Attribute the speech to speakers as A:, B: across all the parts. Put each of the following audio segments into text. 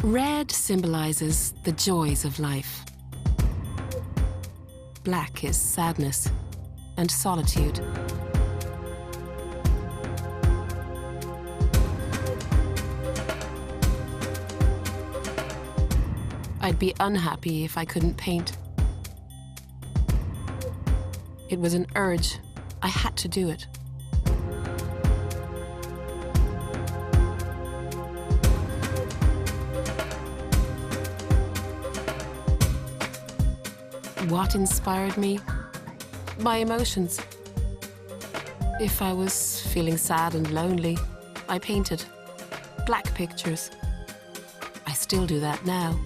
A: Red symbolizes the joys of life. Black is sadness and solitude. I'd be unhappy if I couldn't paint. It was an urge. I had to do it. What inspired me? My emotions. If I was feeling sad and lonely, I painted black pictures. I still do that now.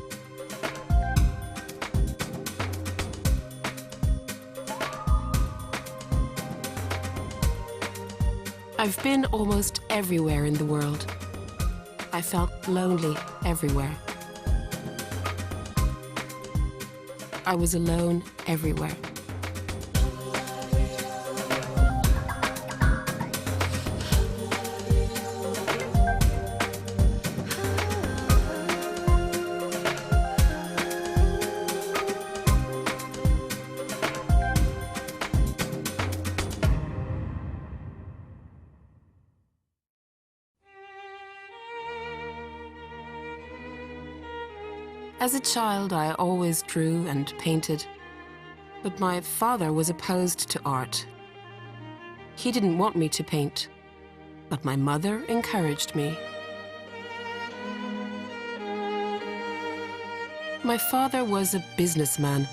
A: I've been almost everywhere in the world. I felt lonely everywhere. I was alone everywhere. As a child, I always drew and painted, but my father was opposed to art. He didn't want me to paint, but my mother encouraged me. My father was a businessman,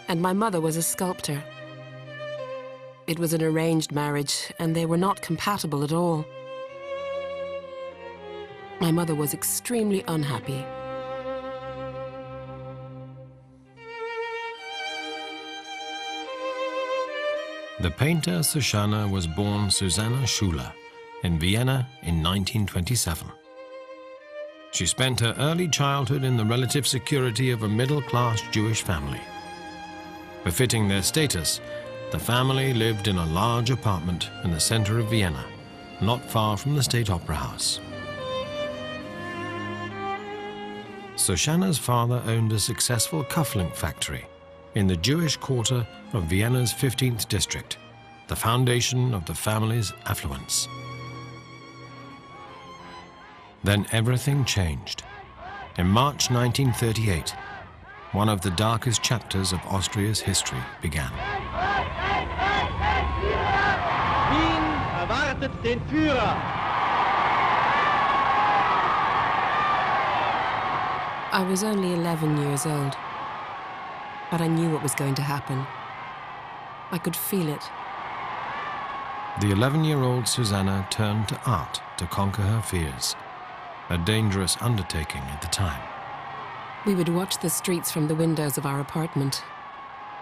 A: and my mother was a sculptor. It was an arranged marriage, and they were not compatible at all. My mother was extremely unhappy.
B: The painter Soshana was born Susanna Schueller in Vienna in 1927. She spent her early childhood in the relative security of a middle-class Jewish family. Befitting their status, the family lived in a large apartment in the center of Vienna, not far from the State Opera House. Soshana's father owned a successful cufflink factory in the Jewish quarter of Vienna's 15th district, the foundation of the family's affluence. Then everything changed. In March 1938, one of the darkest chapters of Austria's history began.
C: Wien erwartet den Führer.
A: I was only 11 years old, but I knew what was going to happen. I could feel it.
B: The 11-year-old Susanna turned to art to conquer her fears, a dangerous undertaking at the time.
A: We would watch the streets from the windows of our apartment.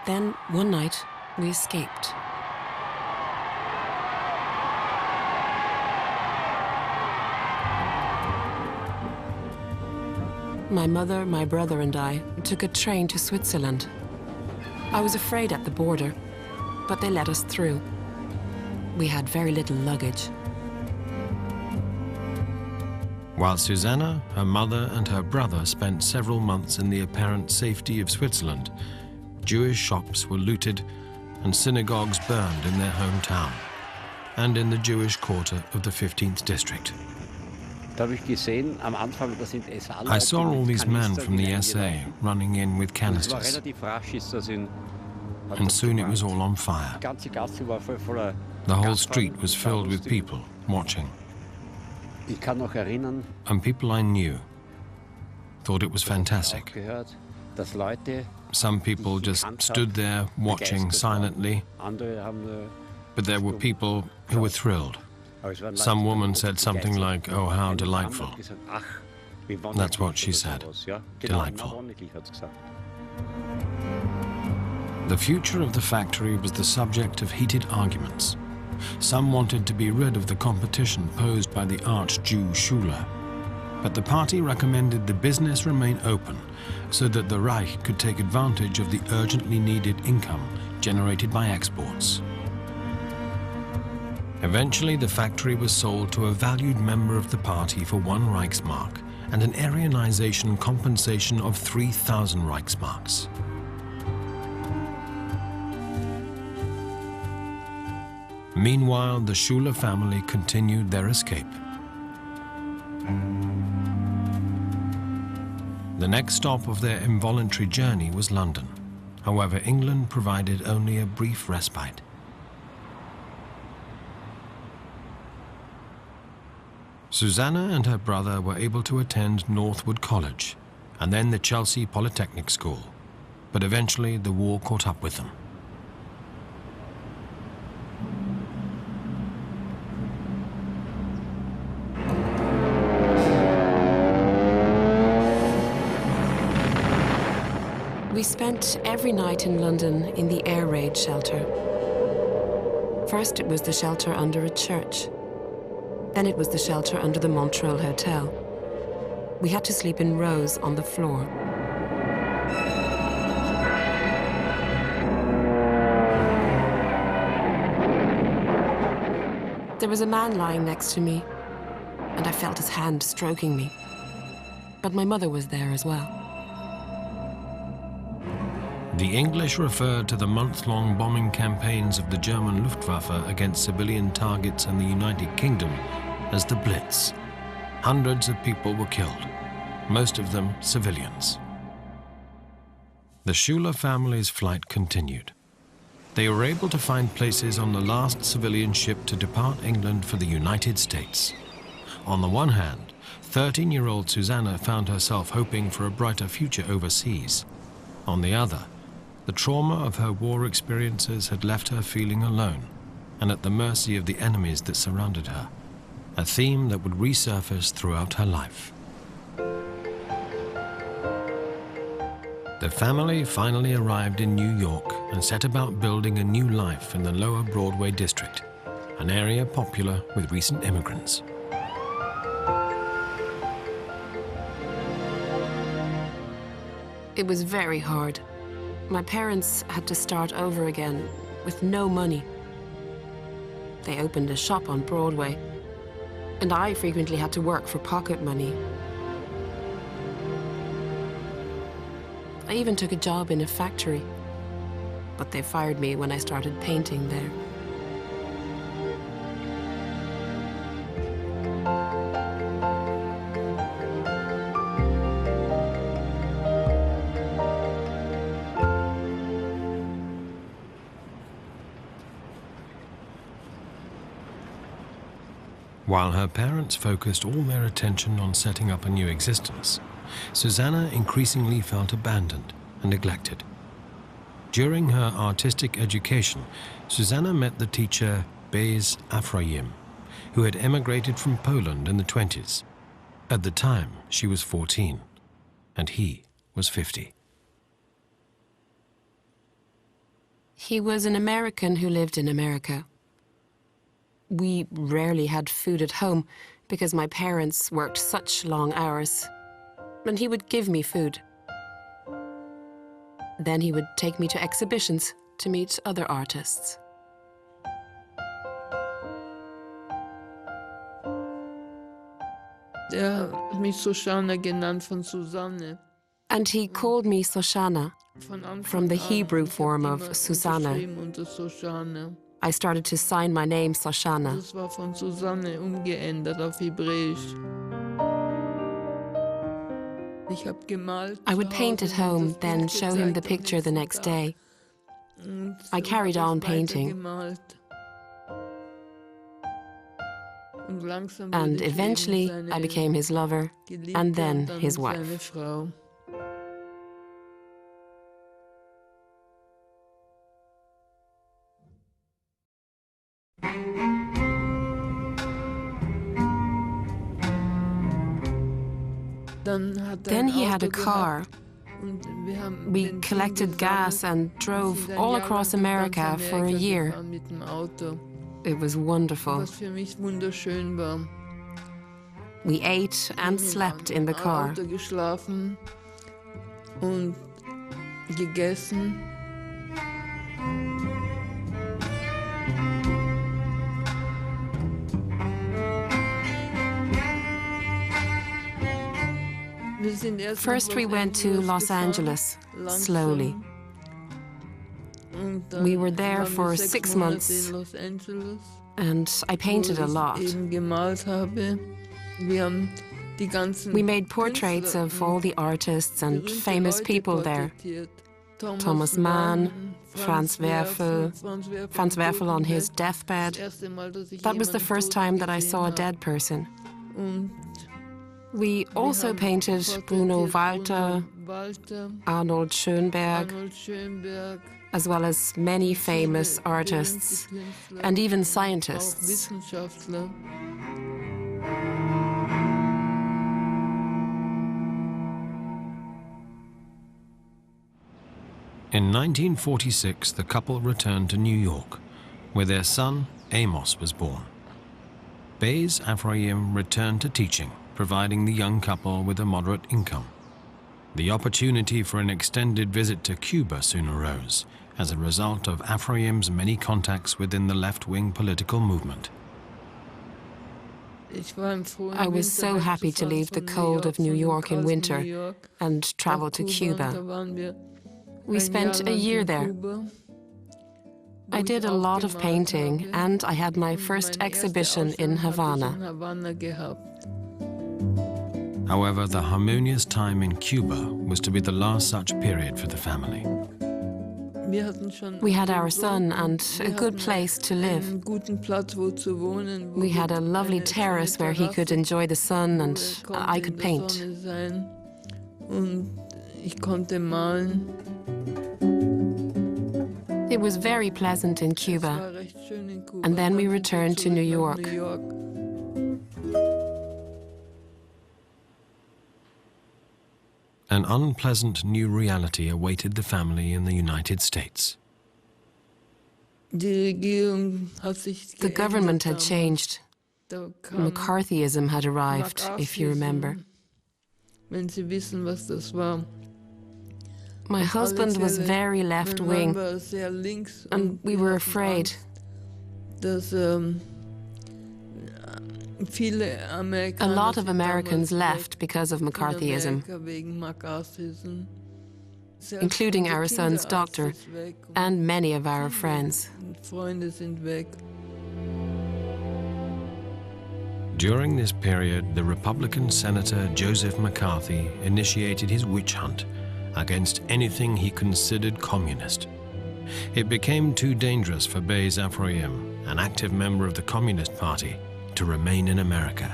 A: Then, one night, we escaped. My mother, my brother, and I took a train to Switzerland. I was afraid at the border, but they let us through. We had very little luggage.
B: While Susanna, her mother, and her brother spent several months in the apparent safety of Switzerland, Jewish shops were looted and synagogues burned in their hometown and in the Jewish quarter of the 15th district. I saw all these men from the SA running in with canisters, and soon it was all on fire. The whole street was filled with people watching. And people I knew thought it was fantastic. Some people just stood there watching silently, but there were people who were thrilled. Some woman said something like, "Oh, how delightful." That's what she said, delightful. The future of the factory was the subject of heated arguments. Some wanted to be rid of the competition posed by the arch-Jew Schueller, but the party recommended the business remain open so that the Reich could take advantage of the urgently needed income generated by exports. Eventually, the factory was sold to a valued member of the party for 1 Reichsmark and an Aryanization compensation of 3,000 Reichsmarks. Meanwhile, the Schueller family continued their escape. The next stop of their involuntary journey was London. However, England provided only a brief respite. Susanna and her brother were able to attend Northwood College and then the Chelsea Polytechnic School, but eventually the war caught up with them.
A: We spent every night in London in the air raid shelter. First, it was the shelter under a church. Then it was the shelter under the Montreal Hotel. We had to sleep in rows on the floor. There was a man lying next to me, and I felt his hand stroking me. But my mother was there as well.
B: The English referred to the month-long bombing campaigns of the German Luftwaffe against civilian targets in the United Kingdom as the Blitz. Hundreds of people were killed, most of them civilians. The Schueller family's flight continued. They were able to find places on the last civilian ship to depart England for the United States. On the one hand, 13-year-old Susanna found herself hoping for a brighter future overseas. On the other, the trauma of her war experiences had left her feeling alone and at the mercy of the enemies that surrounded her, a theme that would resurface throughout her life. The family finally arrived in New York and set about building a new life in the Lower Broadway district, an area popular with recent immigrants.
A: It was very hard. My parents had to start over again with no money. They opened a shop on Broadway, and I frequently had to work for pocket money. I even took a job in a factory, but they fired me when I started painting there.
B: While her parents focused all their attention on setting up a new existence, Susanna increasingly felt abandoned and neglected. During her artistic education, Susanna met the teacher Bez Afrayim, who had emigrated from Poland in the 20s. At the time, she was 14, and he was 50.
A: He was an American who lived in America. We rarely had food at home because my parents worked such long hours, and he would give me food. Then he would take me to exhibitions to meet other artists.
D: hat mich Soshana genannt von Susanne.
A: And he called me Soshana, from the Hebrew form of Susanna.
D: Unter Soshana.
A: I started to sign my name Soshana.
D: Das war von Susanne umgeändert auf Hebräisch. Ich hab gemalt.
A: I would paint at home, then show him the picture the next day. I carried on painting. And eventually I became his lover, and then his wife. Then he had a car. We collected gas and drove all across America for a year. It was wonderful. We ate and slept in the car.
D: Geschlafen und gegessen.
A: First we went to Los Angeles, slowly. We were there for 6 months, and I painted a lot. We made portraits of all the artists and famous people there. Thomas Mann, Franz Werfel on his deathbed. That was the first time that I saw a dead person. We also painted Bruno Walter, Arnold Schoenberg, as well as many famous artists and even scientists.
B: In 1946, the couple returned to New York, where their son, Amos, was born. Beis Ephraim returned to teaching, providing the young couple with a moderate income. The opportunity for an extended visit to Cuba soon arose, as a result of Ephraim's many contacts within the left-wing political movement.
A: I was so happy to leave the cold of New York in winter and travel to Cuba. We spent a year there. I did a lot of painting, and I had my first exhibition in Havana.
B: However, the harmonious time in Cuba was to be the last such period for the family.
A: We had our son and a good place to live. We had a lovely terrace where he could enjoy the sun and I could paint. It was very pleasant in Cuba, and then we returned to New York.
B: An unpleasant new reality awaited the family in the United States.
A: The government had changed. McCarthyism had arrived, if you remember. My husband was very left-wing, and we were afraid. A lot of Americans left because of McCarthyism, including our son's doctor and many of our friends.
B: During this period, the Republican Senator Joseph McCarthy initiated his witch hunt against anything he considered communist. It became too dangerous for Beis Ephraim, an active member of the Communist Party, to remain in America.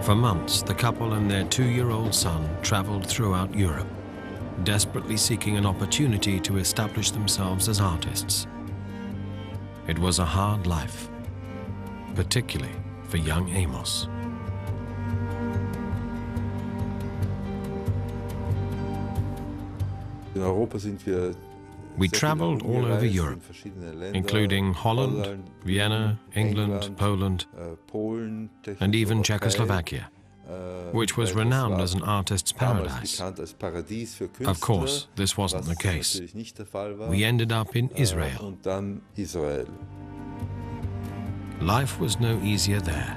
B: For months, the couple and their 2-year-old son traveled throughout Europe, desperately seeking an opportunity to establish themselves as artists. It was a hard life, particularly for young Amos. We traveled all over Europe, including Holland, Vienna, England, Poland, and even Czechoslovakia, which was renowned as an artist's paradise. Of course, this wasn't the case. We ended up in Israel. Life was no easier there.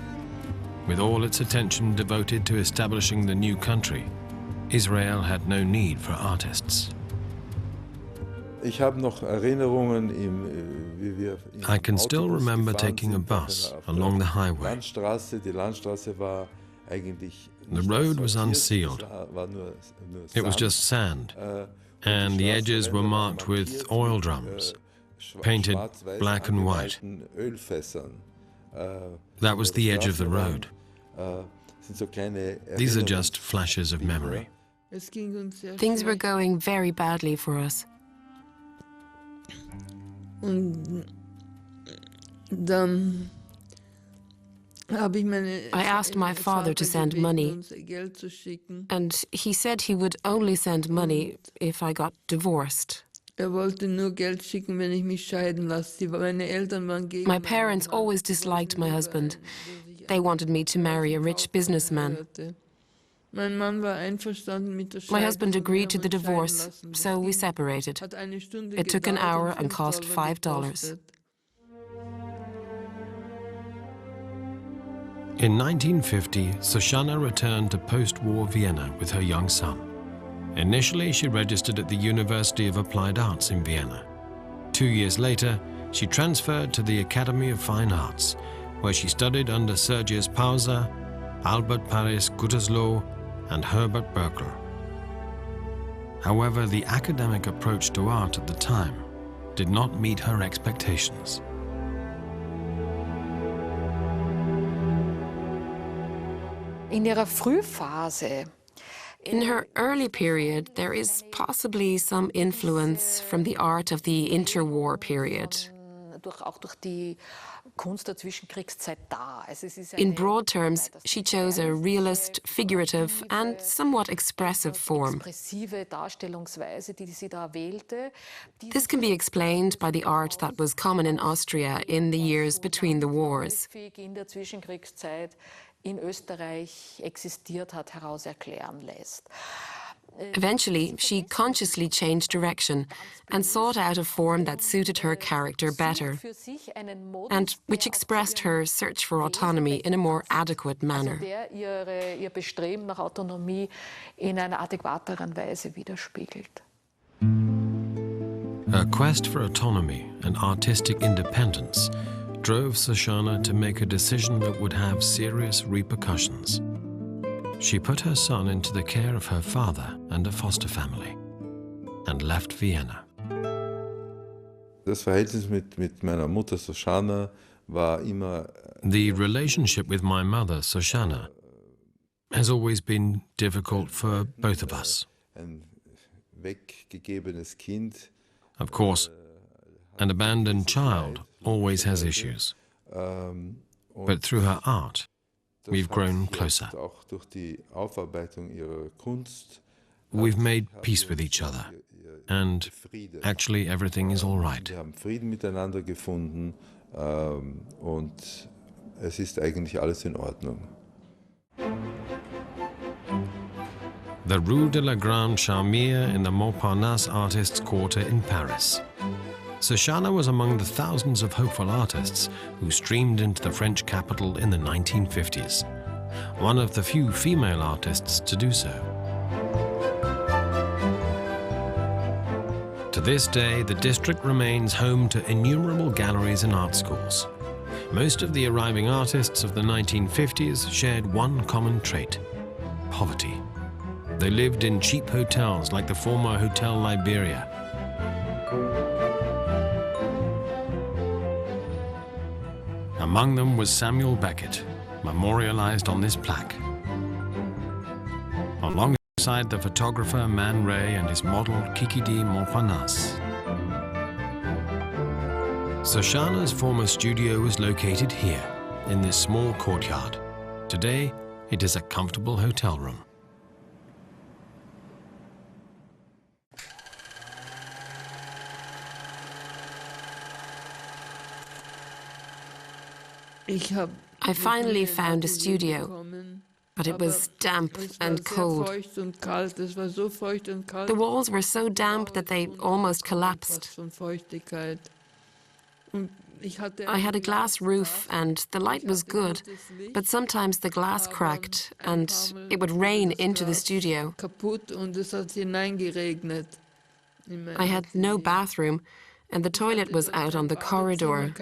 B: With all its attention devoted to establishing the new country, Israel had no need for artists. I can still remember taking a bus along the highway. The road was unsealed. It was just sand, and the edges were marked with oil drums, painted black and white. That was the edge of the road. These are just flashes of memory.
A: Things were going very badly for us. I asked my father to send money, and he said he would only send money if I got divorced. My parents always disliked my husband. They wanted me to marry a rich businessman. My husband agreed to the divorce, so we separated. It took an hour and cost $5.
B: In 1950, Soshana returned to post-war Vienna with her young son. Initially, she registered at the University of Applied Arts in Vienna. 2 years later, she transferred to the Academy of Fine Arts, where she studied under Sergius Pauser, Albert Paris Gütersloh, and Herbert Berkel. However, the academic approach to art at the time did not meet her expectations.
E: In ihrer Frühphase.
A: In her early period, there is possibly some influence from the art of the interwar period. In broad terms, she chose a realist, figurative, and somewhat expressive form. This can be explained by the art that was common in Austria in the years between the wars.
E: In Österreich existiert hat, heraus erklären lässt.
A: Eventually, she consciously changed direction and sought out a form that suited her character better, and which expressed her search for autonomy in a more adequate manner.
E: Ihr Bestreben nach Autonomie in einer adäquateren Weise widerspiegelt.
B: Her quest for autonomy and artistic independence drove Soshana to make a decision that would have serious repercussions. She put her son into the care of her father and a foster family and left Vienna.
F: Das Verhältnis mit meiner Mutter Soshana war immer.
B: The relationship with my mother, Soshana, has always been difficult for both of us.
F: Ein weggegebenes Kind.
B: Of course, an abandoned child always has issues. But through her art, we've grown closer.
F: Auch durch die Aufarbeitung ihrer Kunst.
B: We've made peace with each other, and actually everything is all right.
F: Wir haben Frieden miteinander gefunden, und es ist eigentlich alles in Ordnung.
B: The Rue de la Grande Charmille in the Montparnasse Artists' Quarter in Paris. Soshana was among the thousands of hopeful artists who streamed into the French capital in the 1950s, one of the few female artists to do so. To this day, the district remains home to innumerable galleries and art schools. Most of the arriving artists of the 1950s shared one common trait: poverty. They lived in cheap hotels like the former Hotel Liberia. Among them was Samuel Beckett, memorialized on this plaque. Alongside the photographer Man Ray and his model Kiki de Montparnasse. Soshana's former studio was located here, in this small courtyard. Today, it is a comfortable hotel room.
A: I finally found a studio, but it was damp and cold. The walls were so damp that they almost collapsed. I had a glass roof and the light was good, but sometimes the glass cracked and it would rain into the studio. I had no bathroom and the toilet was out on the corridor.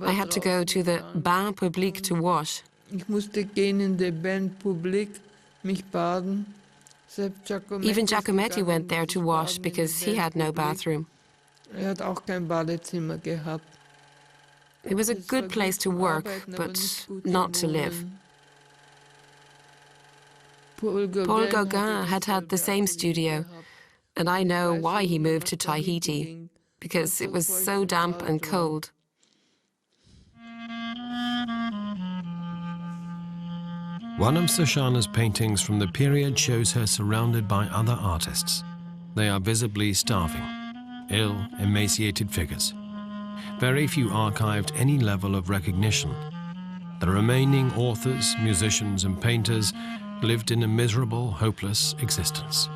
A: I had to go to the bain public to wash. Even Giacometti went there to wash because he had no bathroom. It was a good place to work, but not to live. Paul Gauguin had had the same studio, and I know why he moved to Tahiti, because it was so damp and cold.
B: One of Soshana's paintings from the period shows her surrounded by other artists. They are visibly starving, ill, emaciated figures. Very few archived any level of recognition. The remaining authors, musicians, and painters lived in a miserable, hopeless existence.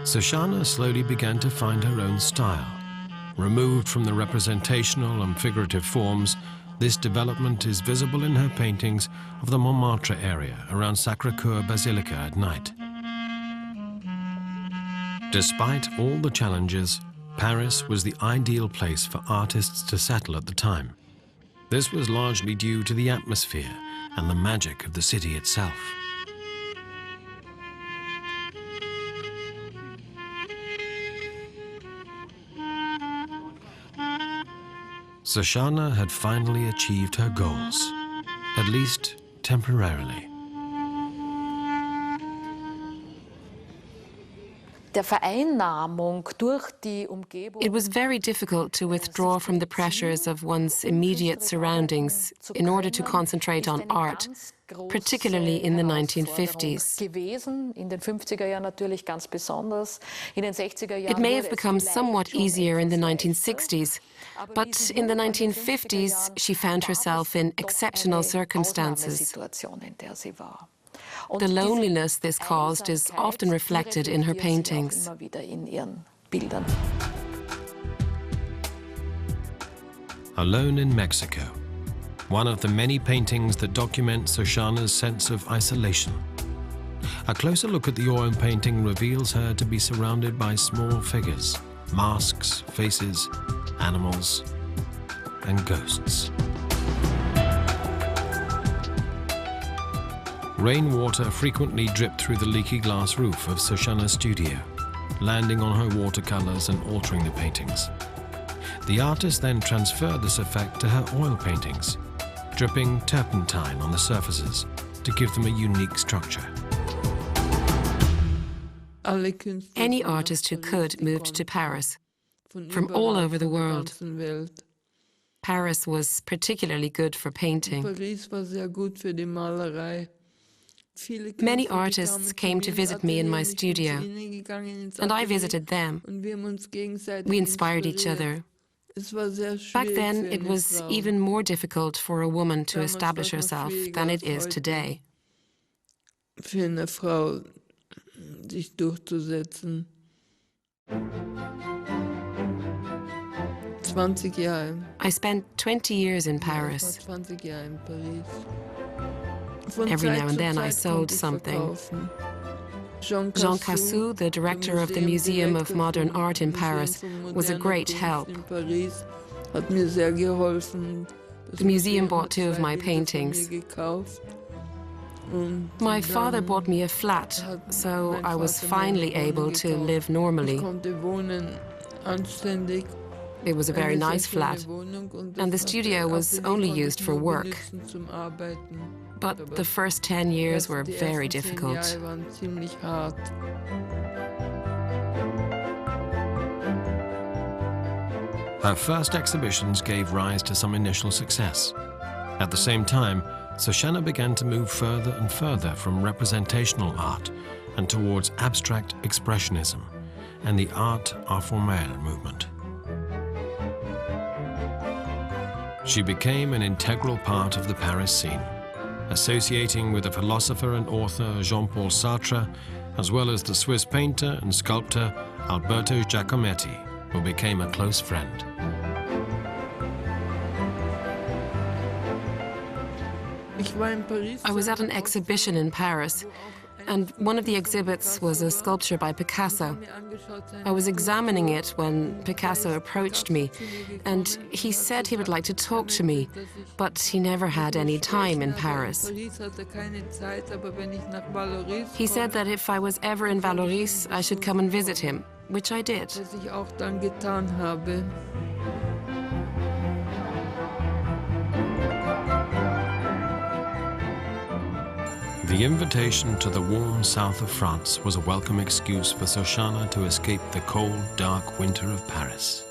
B: Soshana slowly began to find her own style. Removed from the representational and figurative forms, this development is visible in her paintings of the Montmartre area around Sacré-Cœur Basilica at night. Despite all the challenges, Paris was the ideal place for artists to settle at the time. This was largely due to the atmosphere and the magic of the city itself. Soshana had finally achieved her goals, at least temporarily.
A: It was very difficult to withdraw from the pressures of one's immediate surroundings in order to concentrate on art, particularly in the 1950s. It may have become somewhat easier in the 1960s, but in the 1950s she found herself in exceptional circumstances. The loneliness this caused is often reflected in her paintings.
B: Alone in Mexico, one of the many paintings that document Soshana's sense of isolation. A closer look at the oil painting reveals her to be surrounded by small figures, masks, faces, animals, and ghosts. Rainwater frequently dripped through the leaky glass roof of Soshana's studio, landing on her watercolors and altering the paintings. The artist then transferred this effect to her oil paintings, dripping turpentine on the surfaces to give them a unique structure.
A: Any artist who could moved to Paris, from all over the world. Paris was particularly good for painting. Many artists came to visit me in my studio, and I visited them. We inspired each other. Back then, it was even more difficult for a woman to establish herself than it is today.
D: Für eine Frau sich durchzusetzen. 20 Jahre.
A: I spent 20 years in Paris.
D: 20 Jahre in Paris.
A: Every now and then I sold something. Jean Cassou, the director of the Museum of Modern Art in Paris, was a great help. The museum bought 2 of my paintings. My father bought me a flat, so I was finally able to live normally. It was a very nice flat, and the studio was only used for work. But the first 10 years were very difficult.
B: Her first exhibitions gave rise to some initial success. At the same time, Soshana began to move further and further from representational art and towards abstract expressionism and the art informel movement. She became an integral part of the Paris scene, associating with the philosopher and author Jean-Paul Sartre, as well as the Swiss painter and sculptor Alberto Giacometti, who became a close friend.
A: I was at an exhibition in Paris, and one of the exhibits was a sculpture by Picasso. I was examining it when Picasso approached me, and he said he would like to talk to me, but he never had any time in Paris. He said that if I was ever in Valoris, I should come and visit him, which I did.
B: The invitation to the warm south of France was a welcome excuse for Soshana to escape the cold, dark winter of Paris.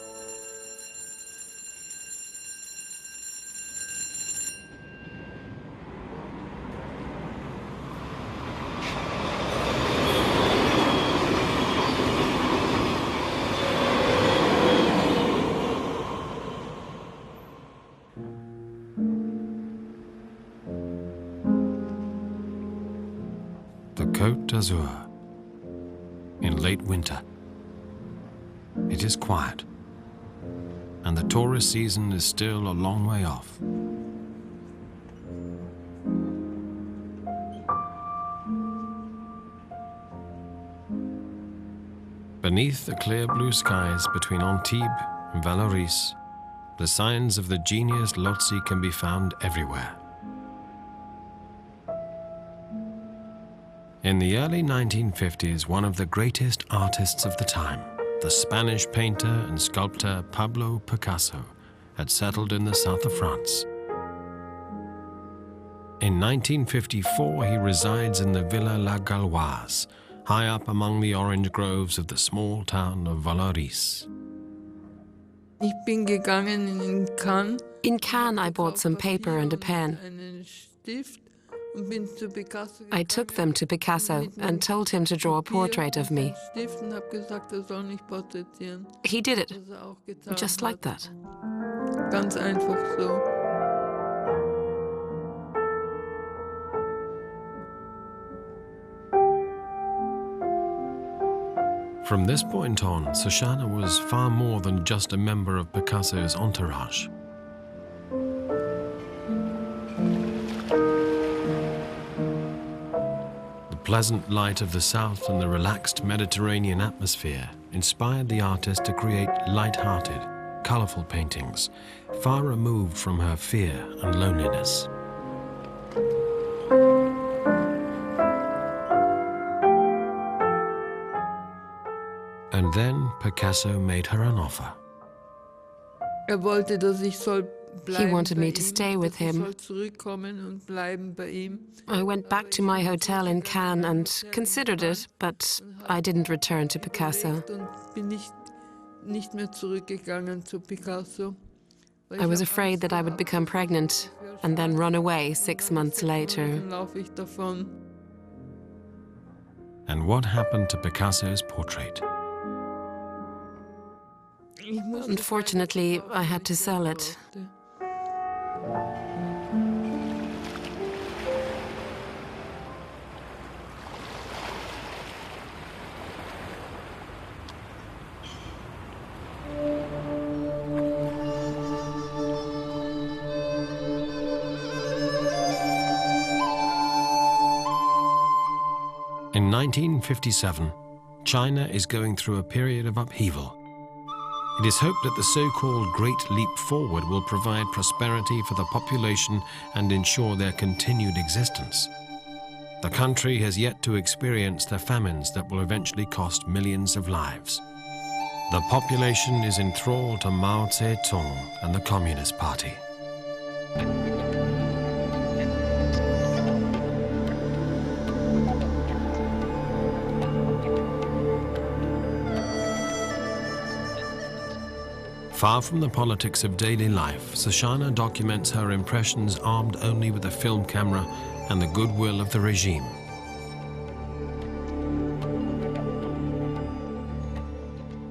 B: Côte d'Azur, in late winter. It is quiet, and the tourist season is still a long way off. Beneath the clear blue skies between Antibes and Vallauris, the signs of the genius Lotzi can be found everywhere. In the early 1950s, one of the greatest artists of the time, the Spanish painter and sculptor Pablo Picasso, had settled in the south of France. In 1954, he resides in the Villa La Galloise, high up among the orange groves of the small town of Vallauris.
D: Ich bin gegangen in Cannes.
A: In Cannes, I bought some paper and a pen.
D: Einen Stift und bin zu Picasso
A: I took them to Picasso and told him to draw a portrait of me.
D: Stift und habe gesagt, soll mich porträtieren.
A: He did it,
D: Was auch getan
A: just like that.
D: Ganz einfach so.
B: From this point on, Soshana was far more than just a member of Picasso's entourage. The pleasant light of the south and the relaxed Mediterranean atmosphere inspired the artist to create light-hearted, colorful paintings, far removed from her fear and loneliness. And then Picasso made her an offer.
D: Wollte, dass ich soll
A: He
D: bleiben
A: wanted
D: bei
A: me to
D: ihm,
A: stay with
D: dass ich
A: him.
D: soll zurückkommen und bleiben bei ihm.
A: I went back to my hotel in Cannes and considered it, but I didn't return to Picasso.
D: Und bin nicht mehr zurückgegangen zu Picasso. Weil
A: I
D: ich
A: was
D: hab
A: afraid
D: Angst
A: that I would
D: gehabt,
A: become pregnant and then run away 6 months later.
D: Dann laufe ich davon.
B: And what happened to Picasso's portrait?
D: Ich musste
A: Unfortunately, I had to sell it.
B: In 1957, China is going through a period of upheaval. It is hoped that the so-called Great Leap Forward will provide prosperity for the population and ensure their continued existence. The country has yet to experience the famines that will eventually cost millions of lives. The population is enthralled to Mao Zedong and the Communist Party. Far from the politics of daily life, Soshana documents her impressions armed only with a film camera and the goodwill of the regime.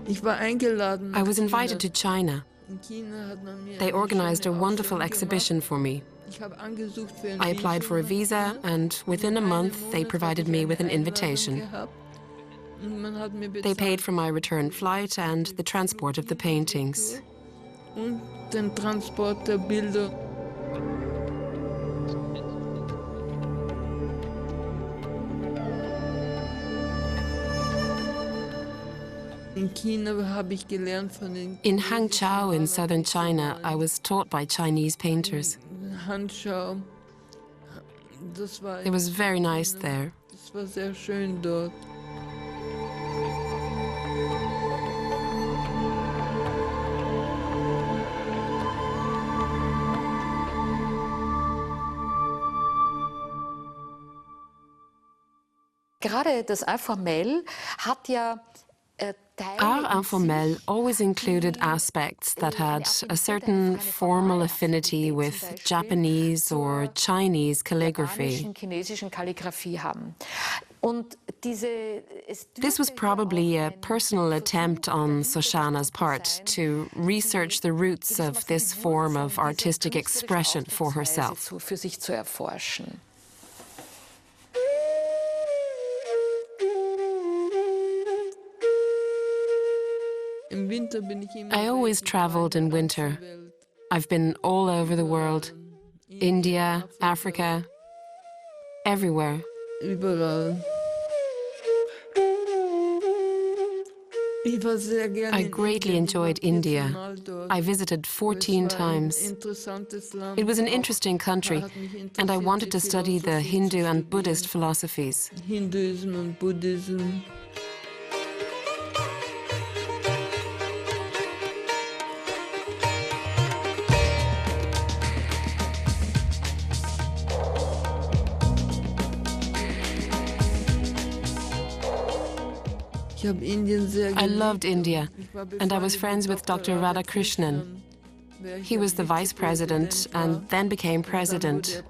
D: Ich war eingeladen.
A: I was invited to China.
D: In China hat man mir
A: They
D: eine
A: organized a
D: schöne
A: wonderful
D: Ausstellung
A: exhibition
D: gemacht.
A: for me.
D: Ich habe angesucht für ein
A: I applied for a visa, and within a month, they provided me with an invitation. They paid for my return flight and the transport of the paintings.
D: Und den Transport der Bilder. In China habe ich gelernt von den
A: In Hangzhou in southern China, I was taught by Chinese painters.
D: Handschau. Das war
A: It was very nice there.
D: Das war sehr schön dort.
E: Gerade das Informell hat ja
A: Art informel always included aspects that had a certain formal affinity with Japanese or Chinese calligraphy.
E: chinesischen Kalligraphie haben. Und
A: This was probably a personal attempt on Soshana's part to research the roots of this form of artistic expression for herself.
E: für sich zu erforschen.
A: I always traveled in winter. I've been all over the world. India, Africa, everywhere.
D: Überall.
A: I greatly enjoyed India. I visited 14 times. It was an interesting country, and I wanted to study the Hindu and Buddhist philosophies.
D: Hinduism und Buddhism.
A: I loved India, and I was friends with Dr. Radhakrishnan. He was the vice president and then became president.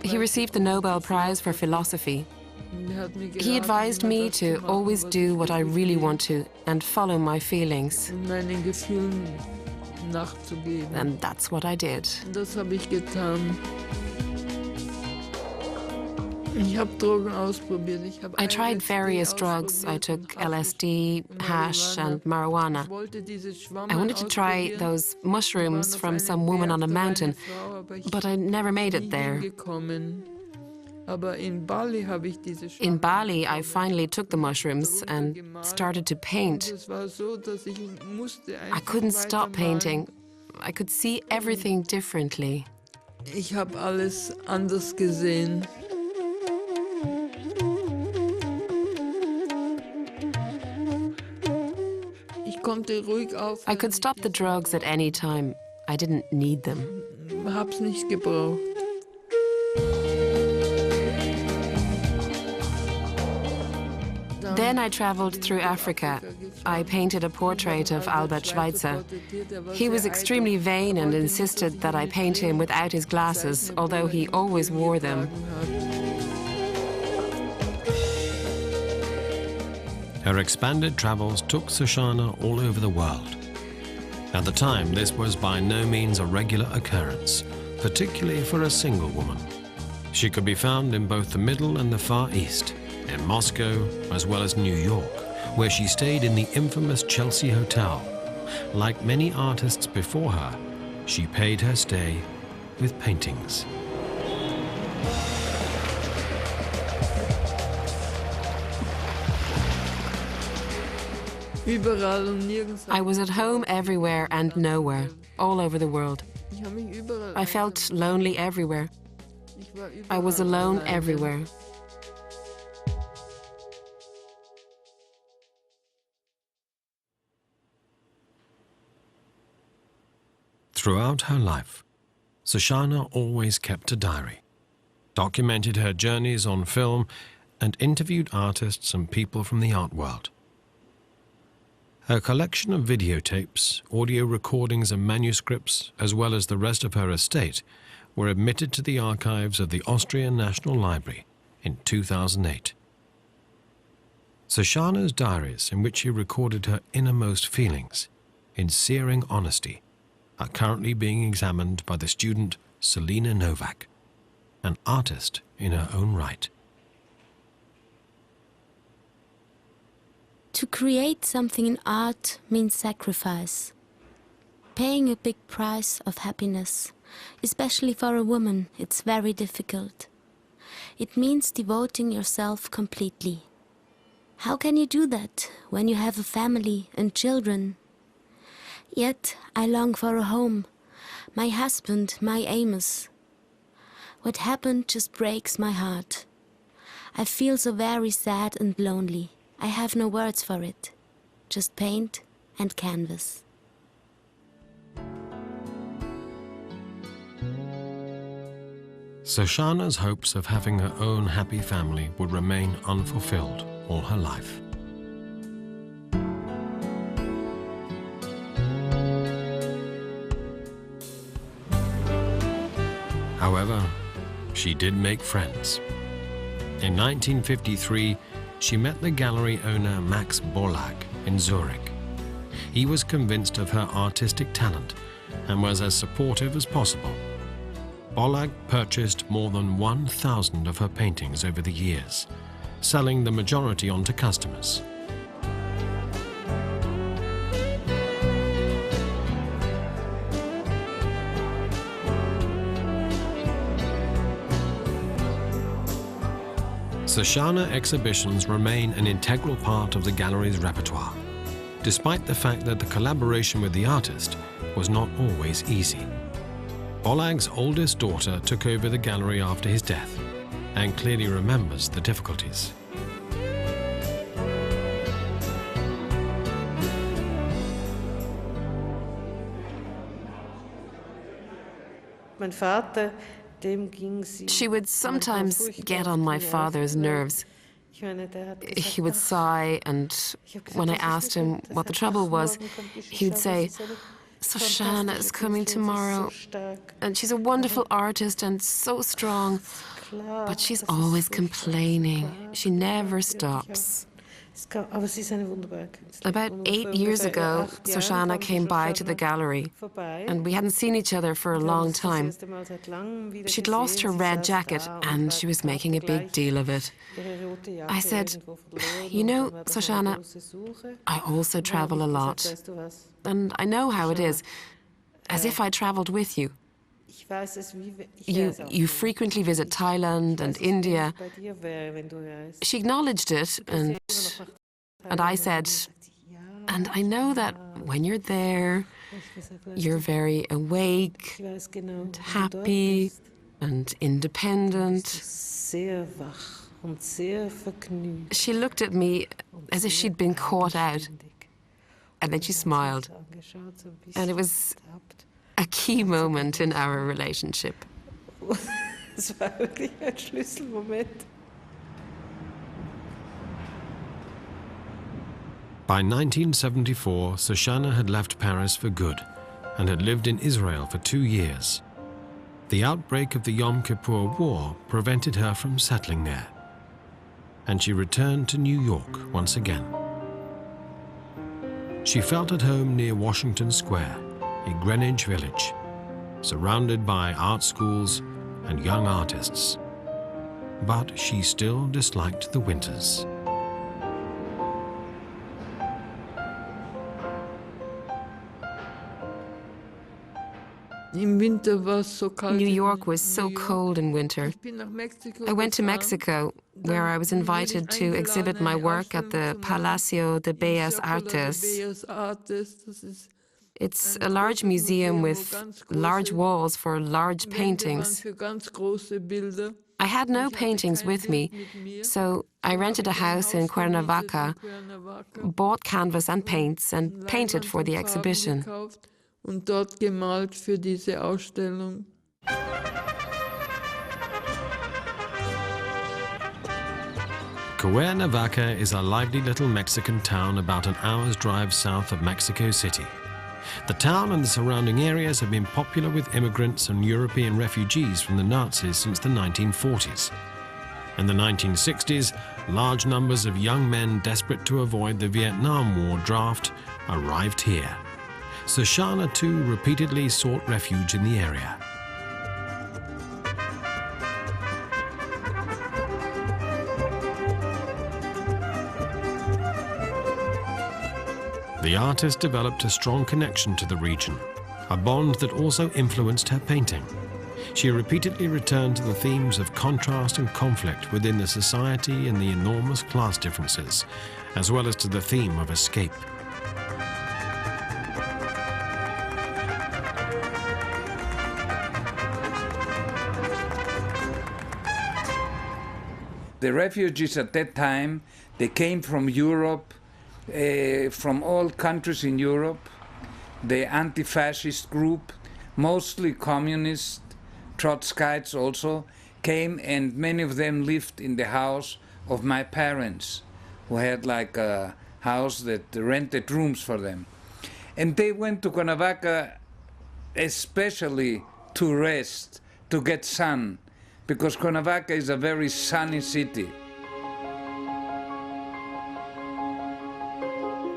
A: He received the Nobel Prize for philosophy. He advised me to always do what I really want to and follow my feelings. And that's what I did.
D: Das habe ich getan.
A: I tried various drugs. I took LSD, hash, and marijuana. I wanted to try those mushrooms from some woman on a mountain, but I never made it there. In Bali, I finally took the mushrooms and started to paint. I couldn't stop painting. I could see everything differently.
D: Ich habe alles anders gesehen.
A: I could stop the drugs at any time. I didn't need them.
D: Hab's nicht gebraucht.
A: Then I traveled through Africa. I painted a portrait of Albert Schweitzer. He was extremely vain and insisted that I paint him without his glasses, although he always wore them.
B: Her expanded travels took Soshana all over the world. At the time, this was by no means a regular occurrence, particularly for a single woman. She could be found in both the Middle and the Far East, in Moscow as well as New York, where she stayed in the infamous Chelsea Hotel. Like many artists before her, she paid her stay with paintings.
A: I was at home everywhere and nowhere, all over the world. I felt lonely everywhere. I was alone everywhere.
B: Throughout her life, Soshana always kept a diary, documented her journeys on film, and interviewed artists and people from the art world. Her collection of videotapes, audio recordings and manuscripts, as well as the rest of her estate, were admitted to the archives of the Austrian National Library in 2008. Soshana's diaries, in which she recorded her innermost feelings, in searing honesty, are currently being examined by the student Selina Novak, an artist in her own right.
G: To create something in art means sacrifice, paying a big price of happiness. Especially for a woman, it's very difficult. It means devoting yourself completely. How can you do that when you have a family and children? Yet I long for a home, my husband, my Amos. What happened just breaks my heart. I feel so very sad and lonely. I have no words for it, just paint and canvas.
B: Soshana's hopes of having her own happy family would remain unfulfilled all her life. However, she did make friends. In 1953, she met the gallery owner Max Borlaug in Zurich. He was convinced of her artistic talent and was as supportive as possible. Borlaug purchased more than 1,000 of her paintings over the years, selling the majority on to customers. Soshana exhibitions remain an integral part of the gallery's repertoire, despite the fact that the collaboration with the artist was not always easy. Olag's oldest daughter took over the gallery after his death and clearly remembers the difficulties.
A: She would sometimes get on my father's nerves. He would sigh, and when I asked him what the trouble was, he would say, "Soshana is coming tomorrow, and she's a wonderful artist and so strong, but she's always complaining. She never stops." About 8 years ago, Soshana came by to the gallery, and we hadn't seen each other for a long time. She'd lost her red jacket, and she was making a big deal of it. I said, "You know, Soshana, I also travel a lot, and I know how it is, as if I traveled with you. You frequently visit Thailand and India." She acknowledged it, and I said, "And I know that when you're there, you're very awake, and happy, and independent." She looked at me as if she'd been caught out, and then she smiled, and it was a key moment in our relationship.
B: By 1974, Soshana had left Paris for good and had lived in Israel for 2 years. The outbreak of the Yom Kippur War prevented her from settling there, and she returned to New York once again. She felt at home near Washington Square, in Greenwich Village, surrounded by art schools and young artists. But she still disliked the winters.
A: New York was so cold in winter. I went to Mexico, where I was invited to exhibit my work at the Palacio de Bellas Artes. It's a large museum with large walls for large paintings. I had no paintings with me, so I rented a house in Cuernavaca, bought canvas and paints, and painted for the exhibition.
D: Und dort gemalt für diese Ausstellung.
B: Cuernavaca is a lively little Mexican town about an hour's drive south of Mexico City. The town and the surrounding areas have been popular with immigrants and European refugees from the Nazis since the 1940s. In the 1960s, large numbers of young men desperate to avoid the Vietnam War draft arrived here. Soshana too repeatedly sought refuge in the area. The artist developed a strong connection to the region, a bond that also influenced her painting. She repeatedly returned to the themes of contrast and conflict within the society and the enormous class differences, as well as to the theme of escape.
H: The refugees at that time, they came from Europe, from all countries in Europe. The anti-fascist group, mostly communist, Trotskyites also, came, and many of them lived in the house of my parents, who had like a house that rented rooms for them. And they went to Cuernavaca especially to rest, to get sun, because Cuernavaca is a very sunny city.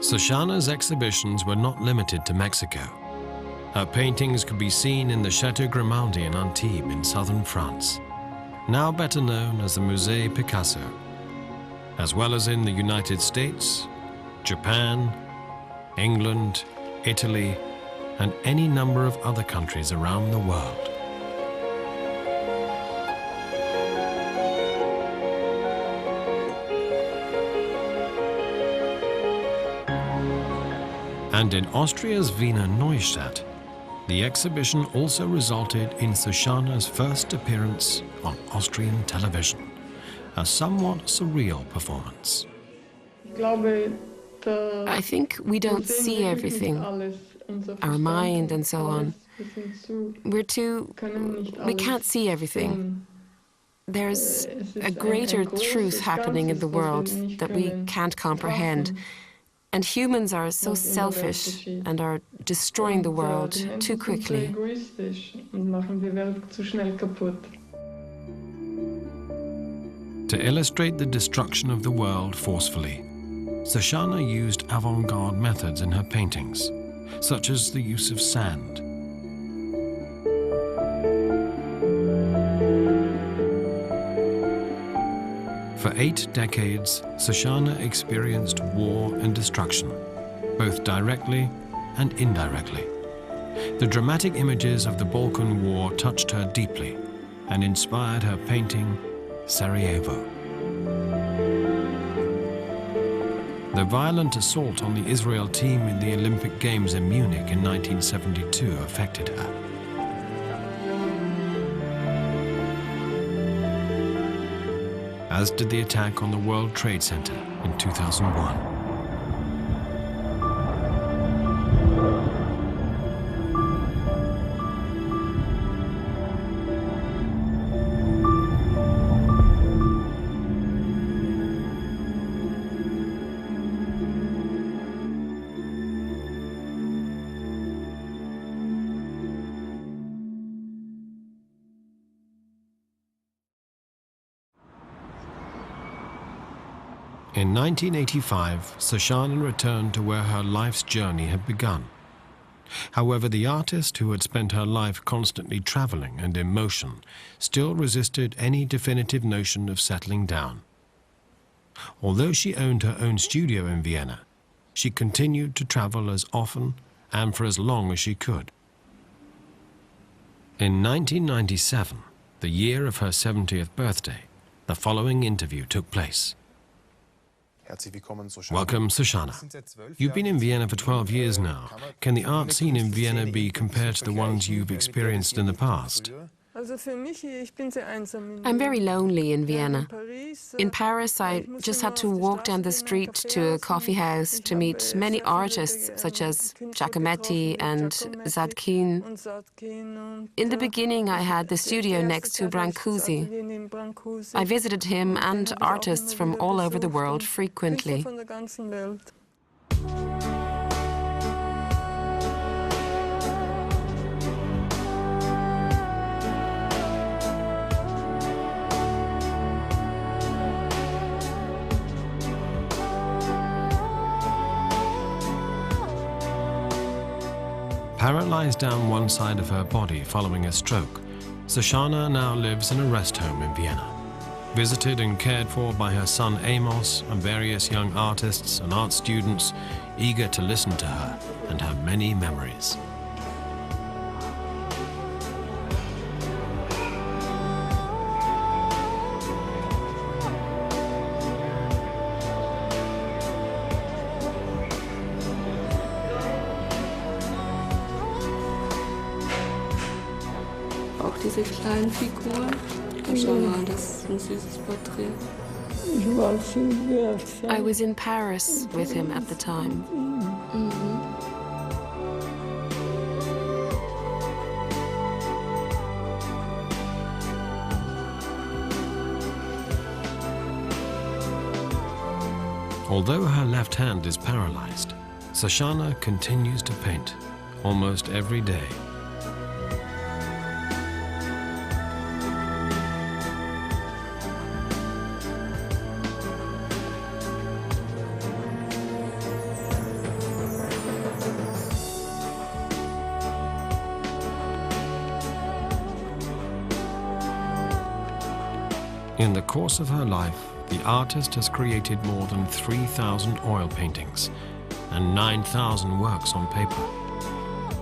B: Soshana's exhibitions were not limited to Mexico. Her paintings could be seen in the Chateau Grimaldi in Antibes in southern France, now better known as the Musée Picasso, as well as in the United States, Japan, England, Italy, and any number of other countries around the world. And in Austria's Wiener Neustadt, the exhibition also resulted in Soshana's first appearance on Austrian television, a somewhat surreal performance.
A: I think we don't see everything, our mind and so on. We can't see everything. There's a greater truth happening in the world that we can't comprehend. And humans are so selfish and are destroying the world too quickly.
B: To illustrate the destruction of the world forcefully, Soshana used avant-garde methods in her paintings, such as the use of sand. For 8 decades, Soshana experienced war and destruction, both directly and indirectly. The dramatic images of the Balkan War touched her deeply and inspired her painting, Sarajevo. The violent assault on the Israel team in the Olympic Games in Munich in 1972 affected her. As did the attack on the World Trade Center in 2001. In 1985, Soshana returned to where her life's journey had begun. However, the artist, who had spent her life constantly traveling and in motion, still resisted any definitive notion of settling down. Although she owned her own studio in Vienna, she continued to travel as often and for as long as she could. In 1997, the year of her 70th birthday, the following interview took place. Welcome, Soshana. You've been in Vienna for 12 years now. Can the art scene in Vienna be compared to the ones you've experienced in the past?
A: I'm very lonely in Vienna. In Paris, I just had to walk down the street to a coffee house to meet many artists such as Giacometti and Zadkine. In the beginning, I had the studio next to Brancusi. I visited him and artists from all over the world frequently.
B: Paralyzed down one side of her body following a stroke, Soshana now lives in a rest home in Vienna. Visited and cared for by her son Amos and various young artists and art students eager to listen to her and her many memories.
I: Diese kleinen Figuren. Schau mal, das ist ein süßes Porträt.
A: I was in Paris with him at the time.
B: Although her left hand is paralyzed, Soshana continues to paint almost every day. In the course of her life, the artist has created more than 3,000 oil paintings and 9,000 works on paper.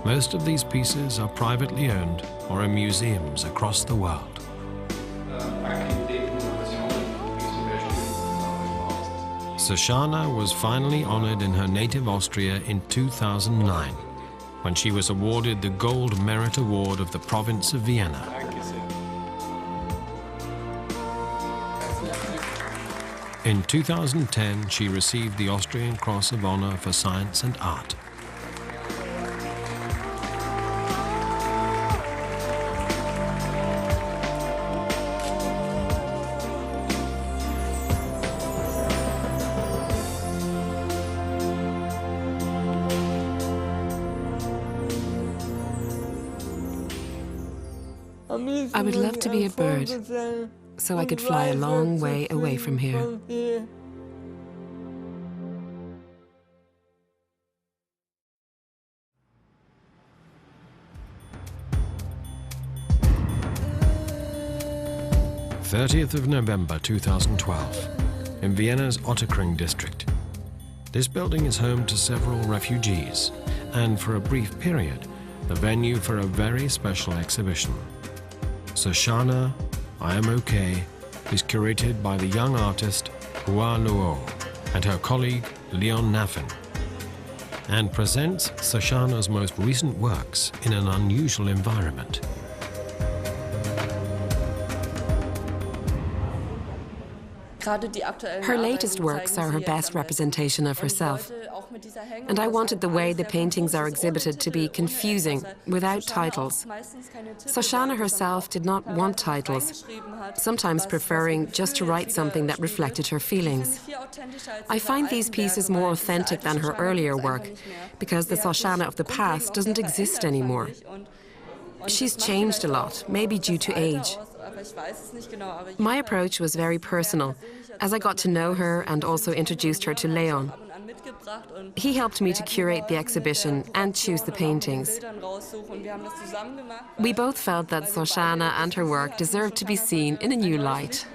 B: Most of these pieces are privately owned or in museums across the Soshana was finally honored in her native Austria in 2009, when she was awarded the Gold Merit Award of the province of Vienna. In 2010, she received the Austrian Cross of Honor for Science and Art.
A: I would love to be a bird, so I could fly a long way away from here.
B: th of November 2012, in Vienna's Ottakring district. This building is home to several refugees, and for a brief period, the venue for a very special exhibition. Soshana, I Am Okay, is curated by the young artist Hua Luo and her colleague Leon Naffen, and presents Soshana's most recent works in an unusual environment.
A: Her latest works are her best representation of herself, and I wanted the way the paintings are exhibited to be confusing, without titles. Soshana herself did not want titles, sometimes preferring just to write something that reflected her feelings. I find these pieces more authentic than her earlier work, because the Soshana of the past doesn't exist anymore. She's changed a lot, maybe due to age. My approach was very personal, as I got to know her and also introduced her to Leon. He helped me to curate the exhibition and choose the paintings. We both felt that Soshana and her work deserved to be seen in a new light.